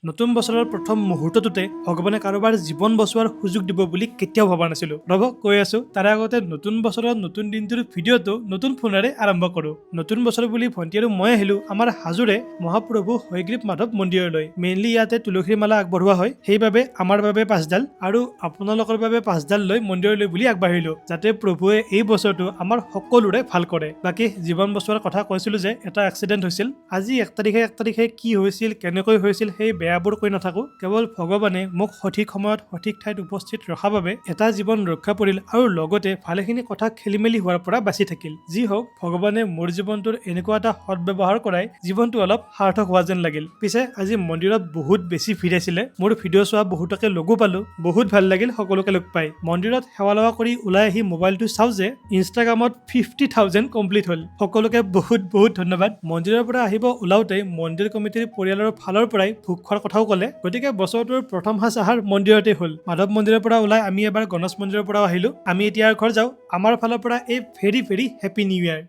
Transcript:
নতুন বছৰৰ প্ৰথম মুহূৰ্তটোতে ভগৱানে কাৰোবাৰ জীৱন বচোৱাৰ সুযোগ দিব বুলি কেতিয়াও ভবা নাছিলো। ৰব কৈ আছো তাৰে আগতে নতুন বছৰৰ নতুন দিনটোৰ ভিডিঅ'টো নতুন ফোনেৰে আৰম্ভ কৰো। নতুন বছৰ বুলি ভণ্টি আৰু মই আহিলো আমাৰ হাজোৰে মহাপ্ৰভু হয়গ্ৰীৱ মাধৱ মন্দিৰলৈ। মেইনলি ইয়াতে তুলসীৰ মালা আগবঢ়োৱা হয়, সেইবাবে আমাৰ বাবে 5ডাল আৰু আপোনালোকৰ বাবে 5ডাল লৈ মন্দিৰলৈ বুলি আগবাঢ়িলো, যাতে প্ৰভুৱে এই বছৰটো আমাৰ সকলোৰে ভাল কৰে। বাকী জীৱন বচোৱাৰ কথা কৈছিলো যে এটা এক্সিডেণ্ট হৈছিল। আজি 1 তাৰিখে কি হৈছিল, কেনেকৈ হৈছিল সেই বেয়াবোৰ কৈ নাথাকো। কেৱল ভগৱানে মোক সঠিক সময়ত সঠিক ঠাইত উপস্থিত ৰখাৰ বাবে এটা জীৱন ৰক্ষা পৰিল আৰু লগতে ভালেখিনি কথা খেলিমেলি হোৱাৰ পৰা বাচি থাকিল। যি হওক, ভগৱানে মোৰ জীৱনটোৰ এনেকুৱা এটা সৎব্যৱহাৰ কৰাই জীৱনটো অলপ সাৰ্থক হোৱা যেন লাগিল। পিছে আজি মন্দিৰত বহুত বেছি ভিৰ আছিলে। মোৰ ভিডিঅ' চোৱা বহুতকে লগো পালো, বহুত ভাল লাগিল সকলোকে লগ পাই। মন্দিৰত সেৱা লোৱা কৰি ওলাই আহি মোবাইলটো চাওঁ যে ইনষ্টাগ্ৰামত 50,000 কমপ্লিট হ'ল। সকলোকে বহুত বহুত ধন্যবাদ। মন্দিৰৰ পৰা আহিব ওলাওঁতে মন্দিৰ কমিটিৰ পৰিয়ালৰ ফালৰ পৰাই ভোগ খোৱাৰ কথাও ক'লে, গতিকে বছৰটোৰ প্ৰথম সাঁজ আহাৰ মন্দিৰতে হ'ল। মাধৱ মন্দিৰৰ পৰা ওলাই আমি এবাৰ গণেশ মন্দিৰৰ পৰাও আহিলো। আমি এতিয়া ঘৰ যাওঁ। আমাৰ ফালৰ পৰা ভেৰি ভেৰি হেপী নিউ ইয়াৰ।